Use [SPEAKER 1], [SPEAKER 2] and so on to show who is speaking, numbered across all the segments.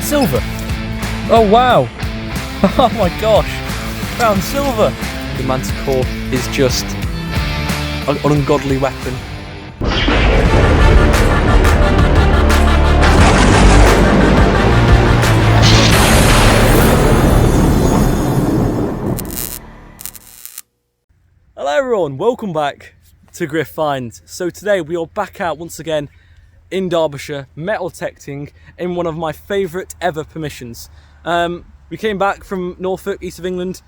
[SPEAKER 1] Silver. Oh wow. Oh my gosh. Found silver. The Manticore is just an ungodly weapon. Hello everyone, welcome back to GRIF-FINds. So today we are back out once again in Derbyshire, metal detecting in one of my favourite ever permissions. We came back from Norfolk, east of England,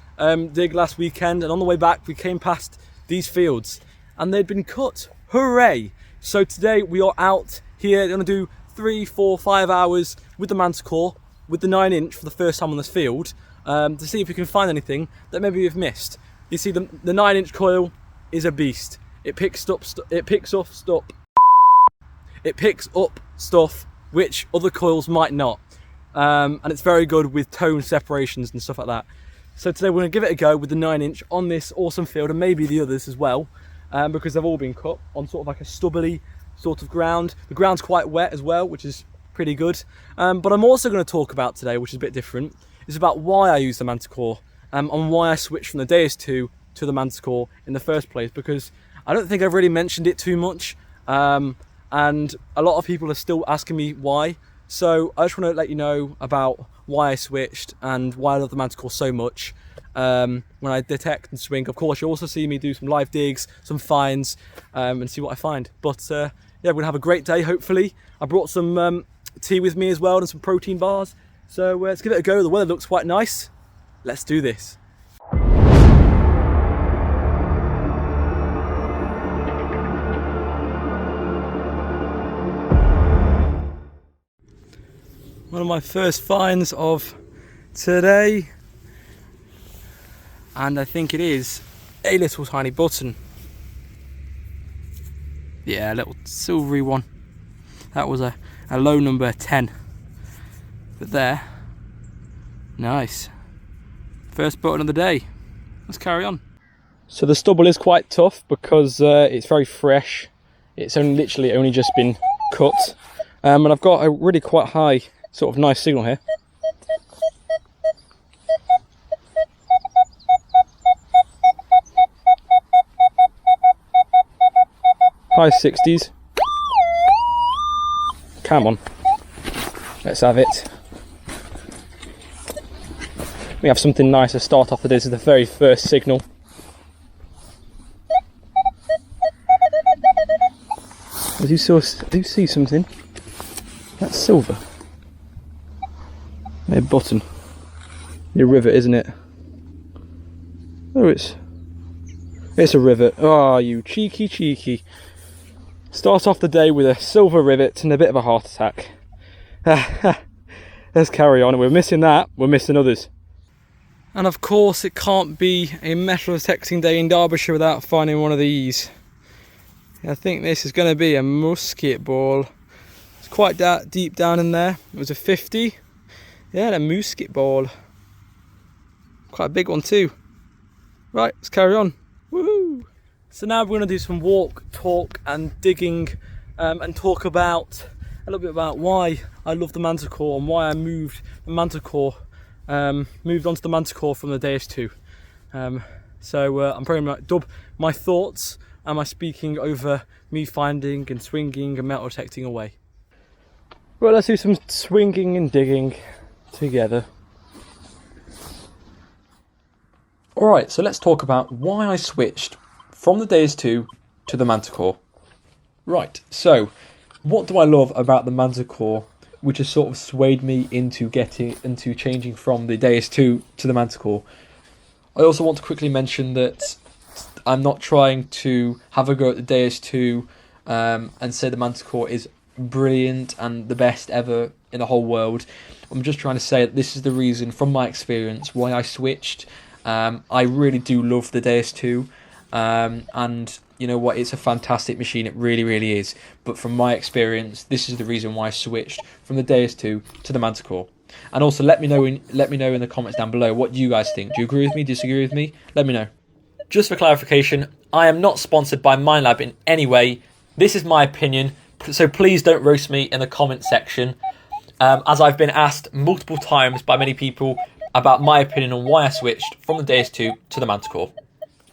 [SPEAKER 1] dig last weekend, and on the way back we came past these fields and they'd been cut. Hooray! So today we are out here, going to do 3, 4, 5 hours with the Manticore, with the 9-inch for the first time on this field, to see if we can find anything that maybe we've missed. You see, the 9-inch coil is a beast. It picks up stuff which other coils might not. And it's very good with tone separations and stuff like that. So today we're going to give it a go with the 9-inch on this awesome field, and maybe the others as well, because they've all been cut on sort of like a stubbly sort of ground. The ground's quite wet as well, which is pretty good. But I'm also going to talk about today, which is a bit different, is about why I use the Manticore, and why I switched from the Deus 2 to the Manticore in the first place, because I don't think I've really mentioned it too much, and a lot of people are still asking me why. So I just want to let you know about why I switched and why I love the Manticore so much. When I detect and swing, of course, you'll also see me do some live digs, some finds, and see what I find. But yeah, we're gonna have a great day, hopefully. I brought some tea with me as well and some protein bars. So let's give it a go. The weather looks quite nice. Let's do this. One of my first finds of today, and I think it is a little tiny button. Yeah, a little silvery one. That was a low number 10. But there, nice. First button of the day. Let's carry on. So the stubble is quite tough because it's very fresh. It's literally only just been cut, and I've got a really quite high sort of nice signal here. High 60s. Come on, let's have it. We have something nice to start off with. This is the very first signal. I do see something. That's silver. A button. A rivet, isn't it? Oh, it's a rivet. Oh, you cheeky. Start off the day with a silver rivet and a bit of a heart attack. Let's carry on. We're missing that. We're missing others. And of course, it can't be a metal detecting day in Derbyshire without finding one of these. I think this is going to be a musket ball. It's quite deep down in there. It was a 50. Yeah, a musket ball. Quite a big one too. Right, let's carry on. Woohoo! So now we're going to do some walk, talk and digging, and talk about a little bit about why I love the Manticore and why I moved onto the Manticore from the Deus 2. So I'm probably going to dub my thoughts and my speaking over me finding and swinging and metal detecting away. Well, let's do some swinging and digging together. Alright, so let's talk about why I switched from the Deus 2 to the Manticore. Right, so what do I love about the Manticore, which has sort of swayed me into changing from the Deus 2 to the Manticore? I also want to quickly mention that I'm not trying to have a go at the Deus 2 and say the Manticore is brilliant and the best ever in the whole world. I'm just trying to say that this is the reason, from my experience, why I switched. I really do love the Deus 2, and you know what, it's a fantastic machine, it really is. But from my experience, this is the reason why I switched from the Deus 2 to the Manticore. And also let me know in the comments down below what you guys think. Do you agree with me? Disagree with me? Let me know. Just for clarification, I am not sponsored by MINELAB in any way. This is my opinion, so please don't roast me in the comment section.
[SPEAKER 2] as I've been asked multiple times by many people about my opinion on why I switched from the Deus 2 to the Manticore.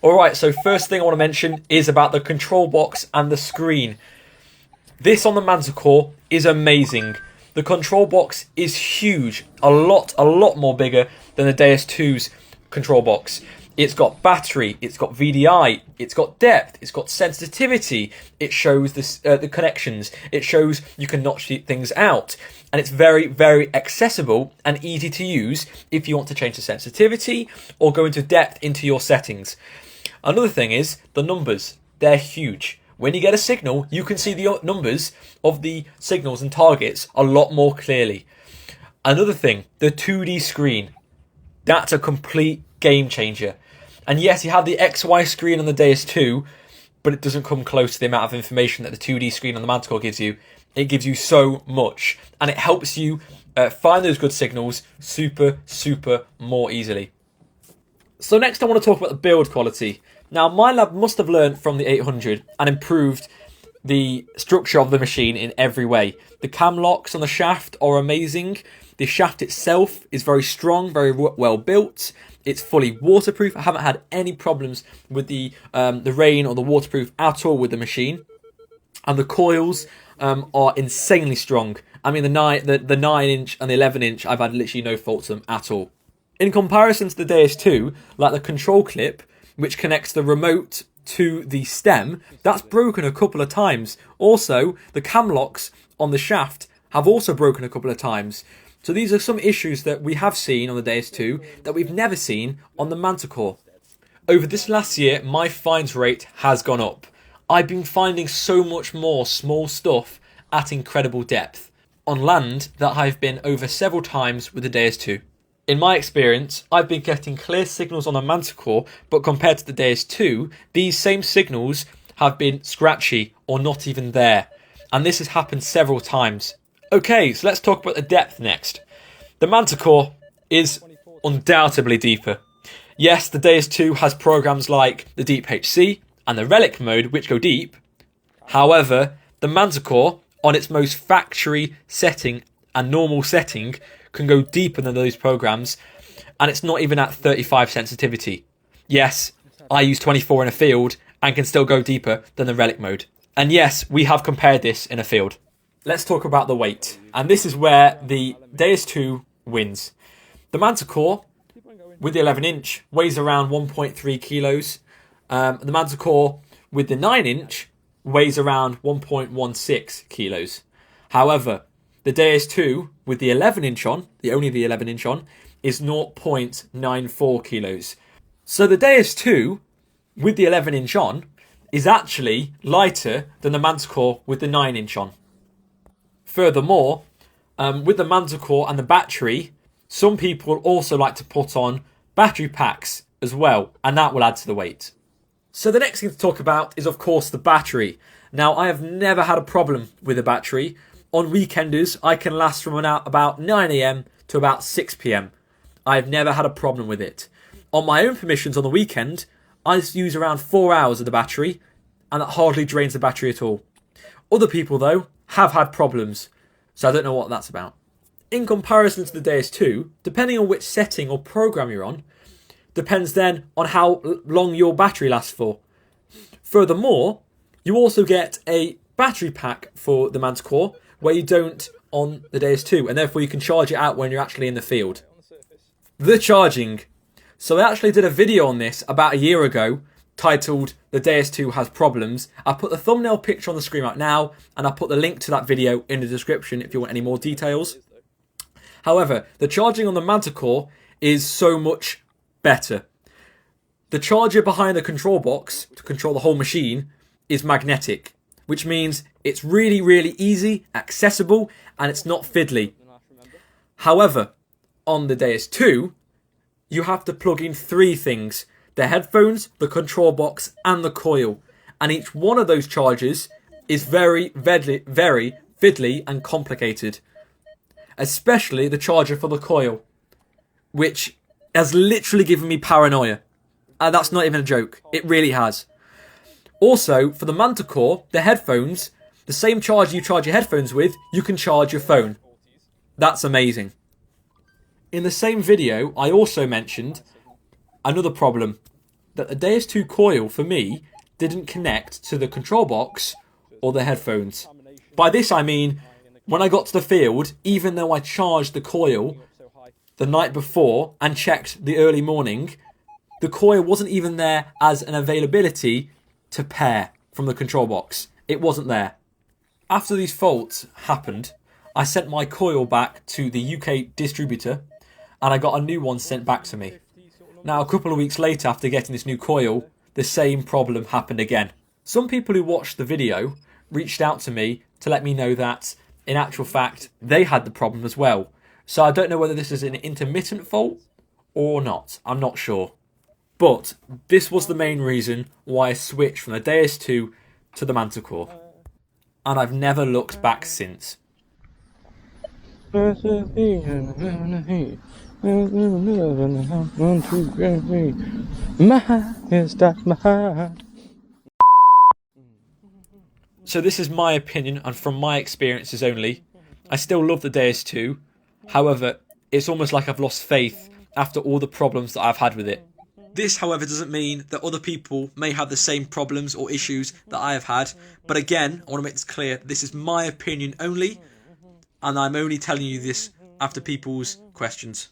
[SPEAKER 2] Alright, so first thing I want to mention is about the control box and the screen. This on the Manticore is amazing. The control box is huge, a lot more bigger than the Deus 2's control box. It's got battery, it's got VDI, it's got depth, it's got sensitivity, it shows the connections, it shows you can notch things out, and it's very, very accessible and easy to use if you want to change the sensitivity or go into depth into your settings. Another thing is the numbers, they're huge. When you get a signal, you can see the numbers of the signals and targets a lot more clearly. Another thing, the 2D screen. That's a complete game changer. And yes, you have the XY screen on the Deus 2, but it doesn't come close to the amount of information that the 2D screen on the Manticore gives you. It gives you so much, and it helps you find those good signals super more easily. So next I want to talk about the build quality. Now, MINELAB must have learned from the 800 and improved the structure of the machine in every way. The cam locks on the shaft are amazing. The shaft itself is very strong, very well built. It's fully waterproof. I haven't had any problems with the rain or the waterproof at all with the machine. And the coils are insanely strong. I mean, the 9-inch and the 11-inch, I've had literally no faults with them at all. In comparison to the Deus 2, like the control clip, which connects the remote to the stem, that's broken a couple of times. Also, the cam locks on the shaft have also broken a couple of times. So these are some issues that we have seen on the Deus 2 that we've never seen on the Manticore. Over this last year, my finds rate has gone up. I've been finding so much more small stuff at incredible depth on land that I've been over several times with the Deus 2. In my experience, I've been getting clear signals on the Manticore, but compared to the Deus 2, these same signals have been scratchy or not even there. And this has happened several times. Okay, so let's talk about the depth next. The Manticore is undoubtedly deeper. Yes, the Deus 2 has programs like the Deep HC and the Relic mode, which go deep. However, the Manticore, on its most factory setting and normal setting, can go deeper than those programs, and it's not even at 35 sensitivity. Yes, I use 24 in a field and can still go deeper than the Relic mode. And yes, we have compared this in a field. Let's talk about the weight, and this is where the Deus 2 wins. The Manticore, with the 11-inch, weighs around 1.3 kilos. The Manticore with the 9-inch weighs around 1.16 kilos. However, the Deus 2 with the 11-inch on, only the 11-inch on, is 0.94 kilos. So the Deus 2 with the 11-inch on is actually lighter than the Manticore with the 9-inch on. Furthermore, with the Manticore and the battery, some people also like to put on battery packs as well, and that will add to the weight. So the next thing to talk about is, of course, the battery. Now, I have never had a problem with the battery. On weekenders, I can last from about 9 AM to about 6 PM. I've never had a problem with it. On my own permissions on the weekend, I use around 4 hours of the battery, and that hardly drains the battery at all. Other people, though, have had problems, so I don't know what that's about. In comparison to the Deus 2, depending on which setting or program you're on, depends then on how long your battery lasts for. Furthermore, you also get a battery pack for the Manticore where you don't on the Deus 2, and therefore you can charge it out when you're actually in the field. The charging. So I actually did a video on this about a year ago titled "The Deus 2 Has Problems." I'll put the thumbnail picture on the screen right now, and I'll put the link to that video in the description if you want any more details. However, the charging on the Manticore is so much better. The charger behind the control box to control the whole machine is magnetic, which means it's really, really easy, accessible, and it's not fiddly. However, on the Deus 2, you have to plug in 3 things: the headphones, the control box, and the coil. And each one of those chargers is very fiddly and complicated. Especially the charger for the coil, which has literally given me paranoia. And that's not even a joke. It really has. Also, for the Manticore, the headphones, the same charger you charge your headphones with, you can charge your phone. That's amazing. In the same video, I also mentioned another problem, that the Deus 2 coil, for me, didn't connect to the control box or the headphones. By this I mean, when I got to the field, even though I charged the coil the night before and checked the early morning, the coil wasn't even there as an availability to pair from the control box. It wasn't there. After these faults happened, I sent my coil back to the UK distributor and I got a new one sent back to me. Now, a couple of weeks later, after getting this new coil, the same problem happened again. Some people who watched the video reached out to me to let me know that, in actual fact, they had the problem as well. So I don't know whether this is an intermittent fault or not. I'm not sure. But this was the main reason why I switched from the Deus 2 to the Manticore. And I've never looked back since. So this is my opinion and from my experiences only. I still love the Deus 2. However, it's almost like I've lost faith after all the problems that I've had with it. This, however, doesn't mean that other people may have the same problems or issues that I have had. But again, I want to make this clear. This is my opinion only. And I'm only telling you this after people's questions.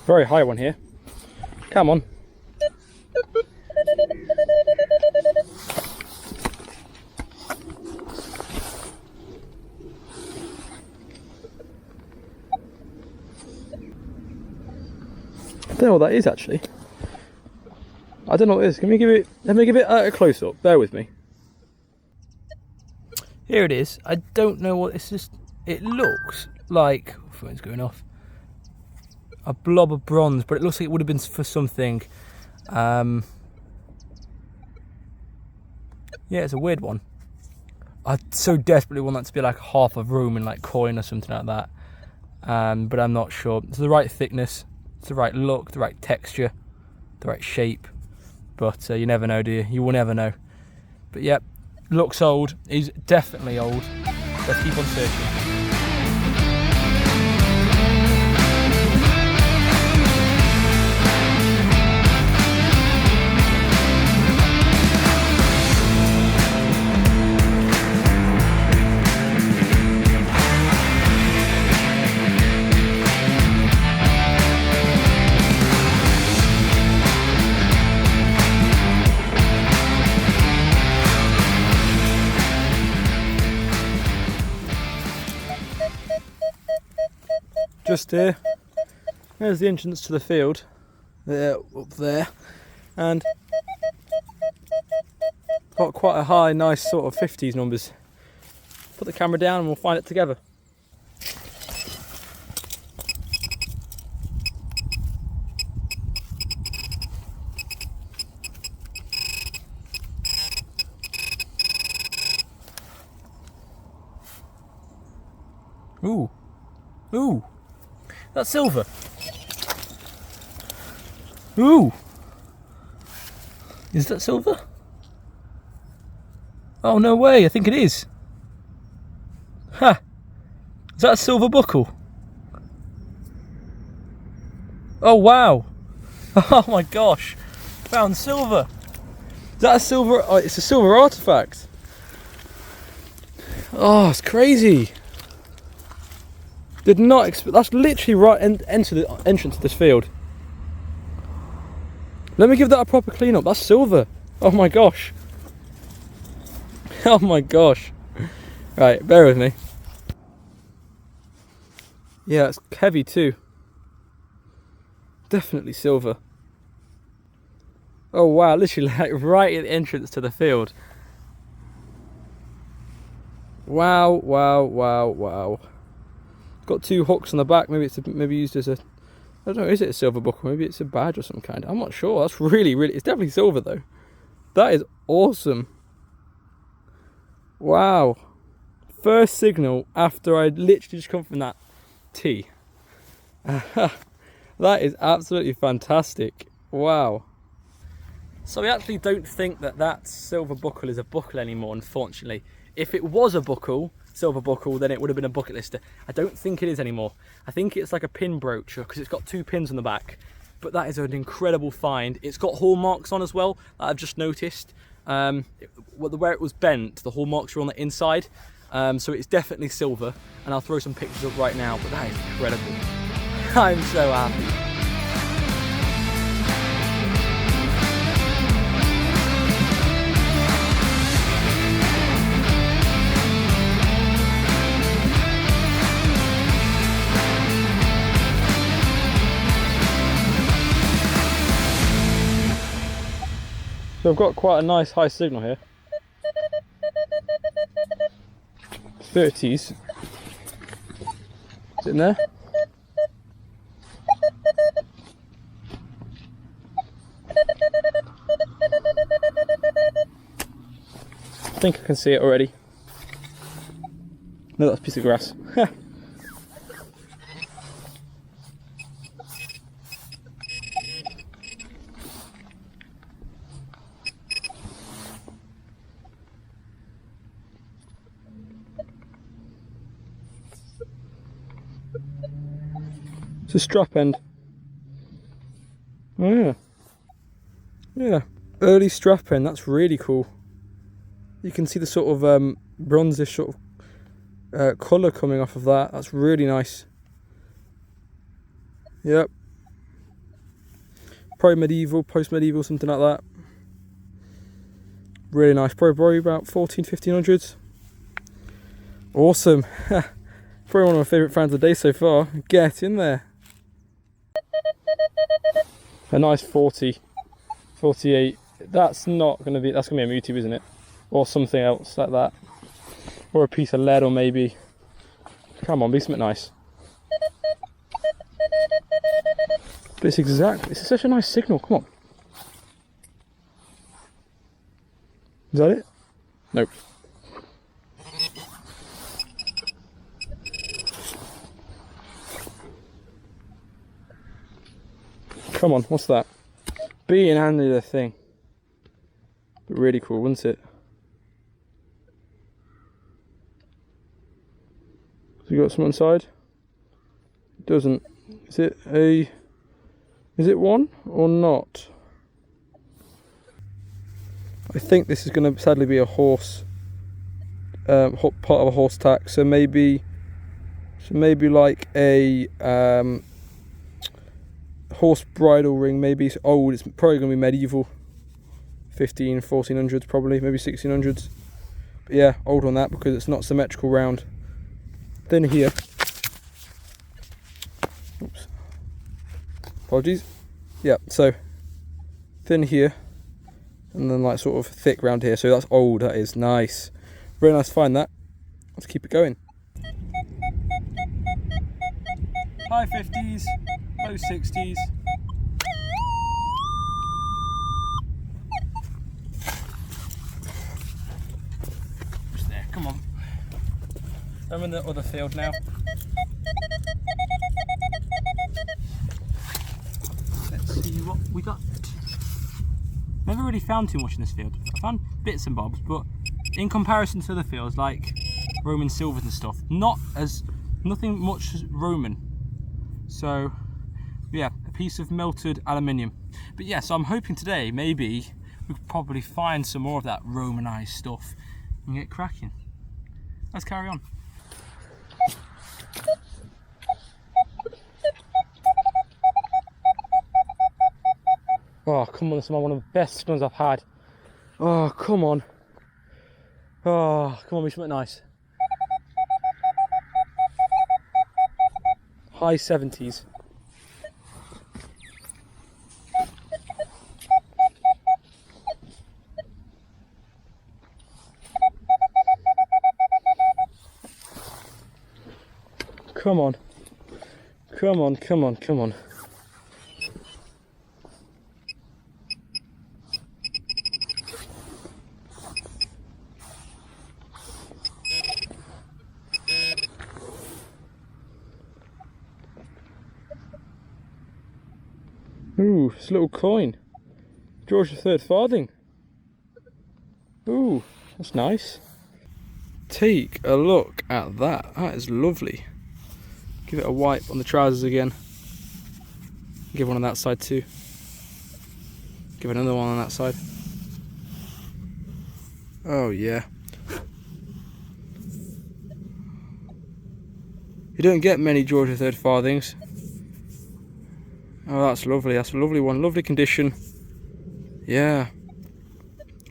[SPEAKER 1] Very high one here. Come on. I don't know what that is actually. I don't know what it is. Let me give it a close up. Bear with me. Here it is. I don't know what this is. It looks like, phone's going off, a blob of bronze, but it looks like it would have been for something. Yeah, it's a weird one. I so desperately want that to be like half a room in like coin or something like that. But I'm not sure. It's the right thickness, it's the right look, the right texture, the right shape. But you never know, do you? You will never know. But yeah, looks old. He's definitely old. Let's keep on searching. Just here, there's the entrance to the field, there, up there, and got quite a high, nice sort of 50s numbers. Put the camera down and we'll find it together. Ooh, ooh. That's silver. Ooh. Is that silver? Oh, no way. I think it is. Ha! Is that a silver buckle? Oh, wow. Oh my gosh. Found silver. Is that a silver? Oh, it's a silver artifact. Oh, it's crazy. Did not expect. That's literally right into the entrance to this field. Let me give that a proper clean up. That's silver. Oh my gosh. Oh my gosh. Right, bear with me. Yeah, it's heavy too. Definitely silver. Oh wow, literally like right at the entrance to the field. Wow, wow, wow, wow. Got two hooks on the back. Maybe it's maybe used as a, I don't know, is it a silver buckle? Maybe it's a badge or some kind. I'm not sure. That's really, it's definitely silver though. That is awesome. Wow. First signal after I literally just come from that tee. That is absolutely fantastic. Wow. So I actually don't think that that silver buckle is a buckle anymore, unfortunately. If it was a buckle, silver buckle, then it would have been a bucket lister. I don't think it is anymore. I think it's like a pin brooch because it's got 2 pins on the back. But that is an incredible find. It's got hallmarks on as well, that I've just noticed. Where it was bent, the hallmarks are on the inside. So it's definitely silver, and I'll throw some pictures up right now, but that is incredible. I'm so happy. So I've got quite a nice high signal here. 30s. Is it in there? I think I can see it already. No, that's a piece of grass. It's a strap end. Oh yeah. Yeah. Early strap end, that's really cool. You can see the sort of bronzish sort of colour coming off of that. That's really nice. Yep. Probably medieval, post-medieval, something like that. Really nice. Probably about 1500s. Awesome. Probably one of my favourite finds of the day so far. Get in there. A nice 40, 48. That's not going to be, that's going to be a Mutu, isn't it? Or something else like that. Or a piece of lead, or maybe. Come on, be something nice. But it's exactly, it's such a nice signal, come on. Is that it? Nope. Come on, what's that? Being handy the thing. But really cool, wasn't it? Has it got some inside? It doesn't. Is it one or not? I think this is going to sadly be a horse, part of a horse tack. So maybe like a horse bridle ring. Maybe it's old. It's probably going to be medieval, 1400s probably, maybe 1600s. But yeah, old on that because it's not symmetrical round. Then here, oops, apologies. Yeah, so thin here, and then like sort of thick round here. So that's old. That is nice. Very nice find that. Let's keep it going. High 50s, low 60s. Just there, come on. I'm in the other field now. Let's see what we got. Never really found too much in this field. I found bits and bobs, but in comparison to the fields like Roman silvers and stuff, nothing much Roman. So yeah, a piece of melted aluminium. But yeah, so I'm hoping today maybe we could probably find some more of that Romanized stuff and get cracking. Let's carry on. Oh, come on, this is one of the best signals I've had. Oh, come on. Oh, come on, be something nice. High 70s. Come on. Come on, come on, come on. Ooh, it's a little coin. George III farthing. Ooh, that's nice. Take a look at that. That is lovely. Give it a wipe on the trousers again. Give one on that side too. Give another one on that side. Oh yeah. You don't get many George III farthings. Oh, that's lovely. That's a lovely one. Lovely condition. Yeah.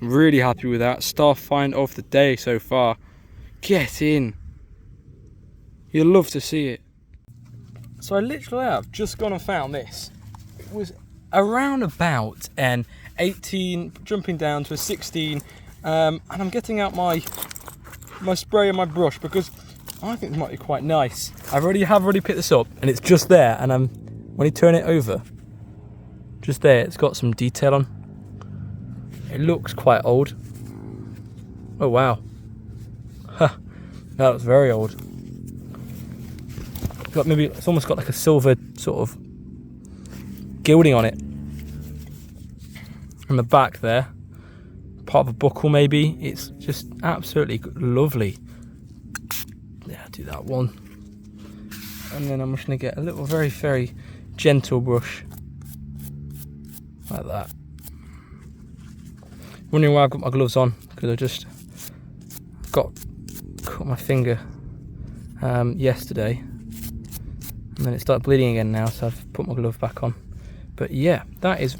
[SPEAKER 1] I'm really happy with that. Star find of the day so far. Get in. You'll love to see it. So I literally have just gone and found this. It was around about an 18, jumping down to a 16, and I'm getting out my spray and my brush because I think this might be quite nice. I have already picked this up, and it's just there. And when you turn it over, just there, it's got some detail on. It looks quite old. Oh wow. Huh. That looks very old. It's almost got like a silver sort of gilding on it. On the back there, part of a buckle maybe. It's just absolutely lovely. Yeah, do that one. And then I'm just gonna get a little very, very gentle brush. Like that. Wondering why I've got my gloves on, because I just cut my finger yesterday. And then it started bleeding again now, so I've put my glove back on. But yeah, that is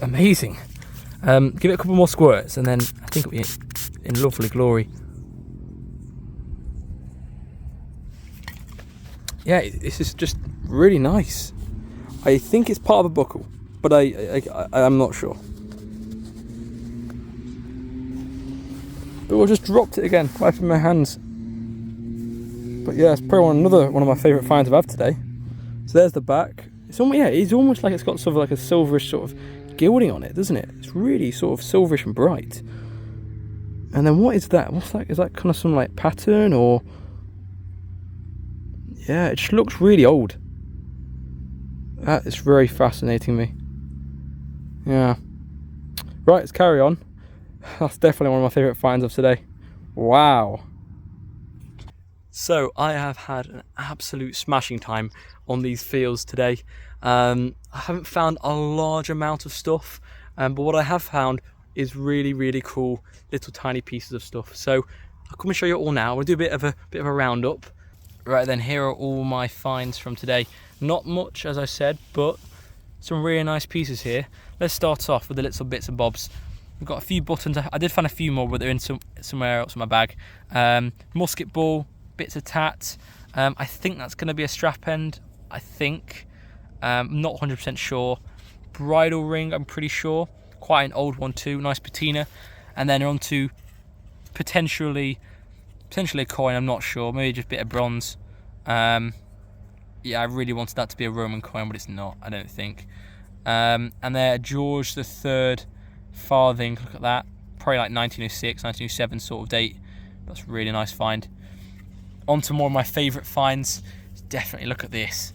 [SPEAKER 1] amazing. Give it a couple more squirts and then I think it'll be in lovely glory. Yeah, this is just really nice. I think it's part of a buckle, but I'm not sure. But I just dropped it again, wiping my hands. But yeah, it's probably another one of my favourite finds I've had today. So there's the back. It's almost like it's got sort of like a silverish sort of gilding on it, doesn't it? It's really sort of silverish and bright. And then what is that? What's that? Is that kind of some like pattern or? Yeah, it just looks really old. That is very fascinating me. Yeah. Right, let's carry on. That's definitely one of my favourite finds of today. Wow. So I have had an absolute smashing time on these fields today. I haven't found a large amount of stuff, but what I have found is really, really cool little tiny pieces of stuff. So I'll come and show you all now. We'll do a bit of a roundup. Right then, here are all my finds from today. Not much, as I said, but some really nice pieces here. Let's start off with the little bits and bobs. We've got a few buttons. I did find a few more, but they're in somewhere else in my bag. Musket ball, bits of tat. I think that's going to be a strap end. I think. Not 100% sure. Bridle ring, I'm pretty sure. Quite an old one too. Nice patina. And then on to potentially a coin. I'm not sure. Maybe just a bit of bronze. Yeah, I really wanted that to be a Roman coin, but it's not. I don't think. And there, George III farthing. Look at that. Probably like 1906, 1907 sort of date. That's a really nice find. On to more of my favourite finds. Definitely look at this.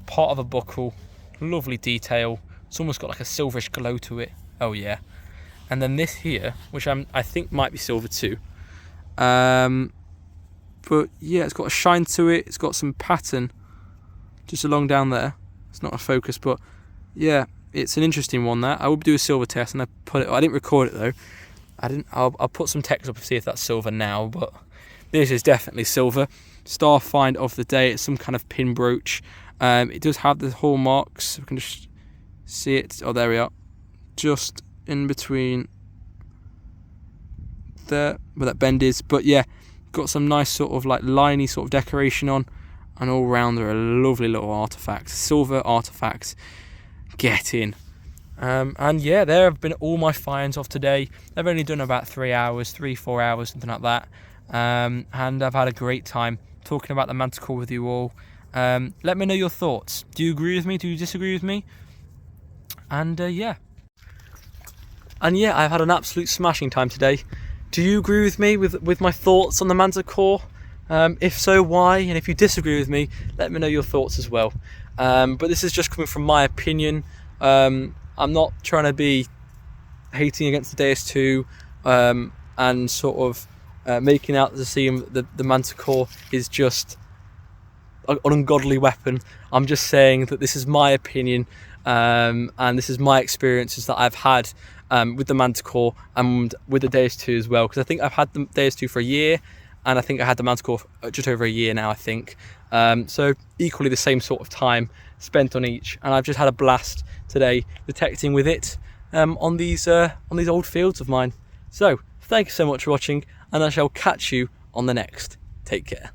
[SPEAKER 1] Part of a buckle. Lovely detail. It's almost got like a silverish glow to it. Oh yeah. And then this here, which I think might be silver too. But yeah, it's got a shine to it. It's got some pattern just along down there. It's not a focus, but yeah, it's an interesting one. That I would do a silver test, and I didn't record it though. I'll put some text up to see if that's silver now, but this is definitely silver. Star find of the day. It's some kind of pin brooch. It does have the hallmarks. We can just see it. Oh, there we are. Just in between there where that bend is. But yeah, got some nice sort of like liney sort of decoration on, and all round there are lovely little artifacts, silver artifacts. Get in. And yeah, there have been all my finds of today. I've only done about 3 hours, 4 hours, something like that. And I've had a great time talking about the Manticore with you all. Let me know your thoughts. Do you agree with me? Do you disagree with me? And yeah. And yeah, I've had an absolute smashing time today. Do you agree with me with my thoughts on the Manticore? If so, why? And if you disagree with me, let me know your thoughts as well. But this is just coming from my opinion. I'm not trying to be hating against the Deus 2 and sort of making out the scene the Manticore is just an ungodly weapon. I'm just saying that this is my opinion, and this is my experiences that I've had with the Manticore and with the Deus 2 as well, because I think I've had the Deus 2 for a year, and I think I had the Manticore for just over a year now, I think. So equally the same sort of time spent on each, and I've just had a blast today detecting with it on these old fields of mine. So thank you so much for watching, and I shall catch you on the next. Take care.